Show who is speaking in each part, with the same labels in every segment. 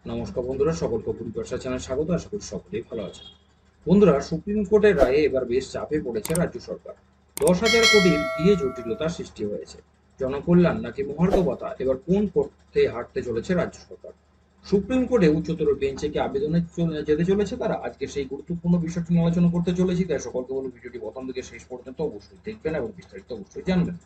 Speaker 1: নমস্কার বন্ধুরা, সকলকে পরিবর্ষা চ্যানেল স্বাগত। আশা করি সকলেই ভালো আছেন। বন্ধুরা, সুপ্রিম কোর্টের রায়ে এবার বেশ চাপে পড়েছে রাজ্য সরকার। 10,000 কোটির দিয়ে জটিলতার সৃষ্টি হয়েছে। জনকল্যাণ নাকি মহার্ঘ ভাতা, এবার কোন পথে হাঁটতে চলেছে রাজ্য সরকার? সুপ্রিম কোর্টে উচ্চতর বেঞ্চে কি আবেদনে যেতে চলেছে তারা? আজকে সেই গুরুত্বপূর্ণ বিষয়টি নিয়ে আলোচনা করতে চলেছি, তাই সকলকে বলবো ভিডিওটি প্রথম থেকে শেষ পর্যন্ত অবশ্যই দেখবেন এবং বিস্তারিত অবশ্যই জানবেন।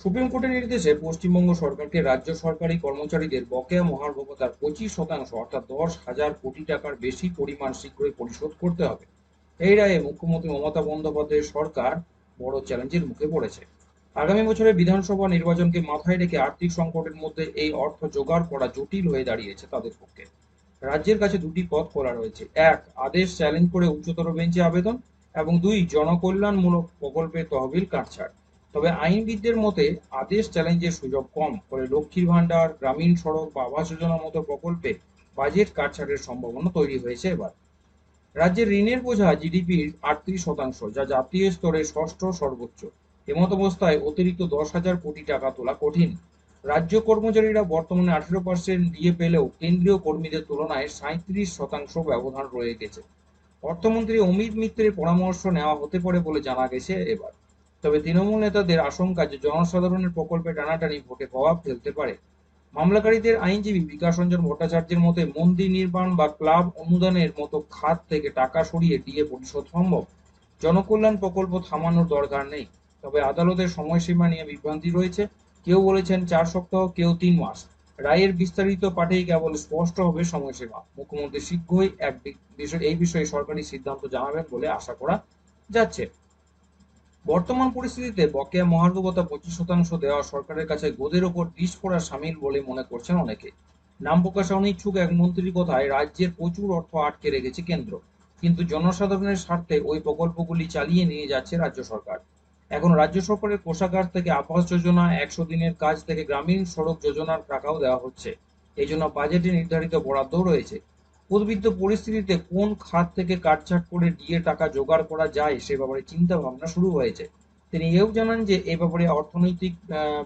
Speaker 1: সুপ্রিম কোর্টের নির্দেশে পশ্চিমবঙ্গ সরকারকে রাজ্য সরকারি কর্মচারীদের বকেয়া মহার্ঘ ভাতার 25% অর্থাৎ 10,000 কোটি টাকার বেশি পরিমাণ শীঘ্রই পরিশোধ করতে হবে। এই রায়ে মুখ্যমন্ত্রী মমতা বন্দ্যোপাধ্যায়ের সরকার বড় চ্যালেঞ্জের মুখে পড়েছে। আগামী বছরের বিধানসভা নির্বাচনকে মাথায় রেখে আর্থিক সংকটের মধ্যে এই অর্থ জোগাড় করা জটিল হয়ে দাঁড়িয়েছে তাদের পক্ষে। রাজ্যের কাছে দুটি পথ খোলা রয়েছে: এক, আদেশ চ্যালেঞ্জ করে উচ্চতর বেঞ্চে আবেদন, এবং দুই, জনকল্যাণমূলক প্রকল্পের তহবিল কাটছাড়। তবে আইনবিদদের মতে আদেশ চ্যালেঞ্জের সুযোগ কম, ফলে লক্ষ্মীর ভান্ডার, গ্রামীণ সড়ক বা আবাস যোজনার মতো প্রকল্পে বাজেট কাটছাড়ের সম্ভাবনা তৈরি হয়েছে এবার। রাজ্যের ঋণের বোঝা জিডিপির 38%, যা জাতীয় স্তরে ষষ্ঠ সর্বোচ্চ। এমতাবস্থায় অতিরিক্ত 10,000 কোটি টাকা তোলা কঠিন। রাজ্য কর্মচারীরা বর্তমানে 18% দিয়ে পেলেও কেন্দ্রীয় কর্মীদের তুলনায় 37% ব্যবধান রয়ে গেছে। অর্থমন্ত্রী অমিত মিত্রের পরামর্শ নেওয়া হতে পারে বলে জানা গেছে এবার। তবে তৃণমূল নেতাদের আশঙ্কা যে জনসাধারণের প্রকল্পে টানাটানি ভোটে প্রভাব ফেলতে পারে। মামলাকারীদের আইনজীবী বিকাশ রঞ্জন ভট্টাচার্যের মতে মন্দির নির্মাণ বা ক্লাব অনুদানের মতো খাত থেকে টাকা সরিয়ে ডিএ পরিশোধ সম্ভব। জনকল্যাণ প্রকল্প থামানোর দরকার নেই। তবে আদালতের সময়সীমা নিয়ে বিভ্রান্তি রয়েছে। কেউ বলেছেন 4 সপ্তাহ, কেউ 3 মাস। রায়ের বিস্তারিত পাঠেই কেবল স্পষ্ট হবে সময়সীমা। মুখ্যমন্ত্রী শীঘ্রই এই বিষয়ে সরকারি সিদ্ধান্ত জানাবেন বলে আশা করা যাচ্ছে। বর্তমান পরিস্থিতিতে বকেয়া মহার্ঘ ভাতা 25% দেওয়া সরকারের কাছে গোদের ওপর বিষ ফোঁড়া সামিল বলে মনে করছেন অনেকে। নাম প্রকাশে অনিচ্ছুক এক মন্ত্রীর কথায়, রাজ্যের প্রচুর অর্থ আটকে রেখেছে কেন্দ্র, কিন্তু জনসাধারণের স্বার্থে ওই প্রকল্পগুলি চালিয়ে নিয়ে যাচ্ছে রাজ্য সরকার। এখন রাজ্য সরকারের কোষাগার থেকে আবাস যোজনা, 100 দিনের কাজ থেকে গ্রামীণ সড়ক যোজনার টাকাও দেওয়া হচ্ছে। এই জন্য বাজেটে নির্ধারিত বরাদ্দও রয়েছে। উদ্বৃত্ত পরিস্থিতিতে কোন খাত থেকে কাটছাঁট করে ডিএ টাকা জোগাড় করা যায় সে ব্যাপারে চিন্তা ভাবনা শুরু হয়েছে। তিনি এও জানান যে এ ব্যাপারে অর্থনৈতিক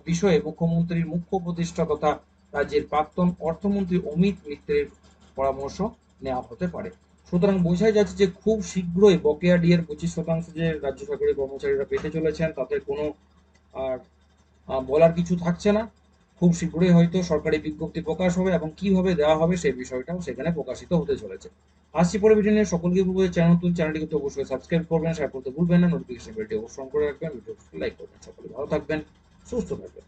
Speaker 1: বিষয়ে মুখ্যমন্ত্রীর মুখ্য উপদেষ্টা তথা রাজ্যের প্রাক্তন অর্থমন্ত্রী অমিত মিত্রের পরামর্শ নেওয়া হতে পারে। সুতরাং বোঝাই যাচ্ছে যে খুব শীঘ্রই বকেয়া ডিএর 25% যে রাজ্য সরকারি কর্মচারীরা পেতে চলেছেন, তাতে কোনো আর বলার কিছু থাকছে না। খুব শীঘ্রই হয়তো সরকারি বিজ্ঞপ্তি প্রকাশ হবে এবং কিভাবে দেওয়া হবে সেই বিষয়টাও সেখানে প্রকাশিত হতে চলেছে। আসছি পরে ভিডিও নিয়ে। সকলকে বলবো চ্যানেলটিকে তো অবশ্যই সাবস্ক্রাইব করবেন, শেয়ার করতে ভুলবেন না, নোটিফিকেশন বেলটি অবশ্যই অন করে রাখবেন, ভিডিও লাইক করবেন। সকলে ভালো থাকবেন, সুস্থ থাকবেন।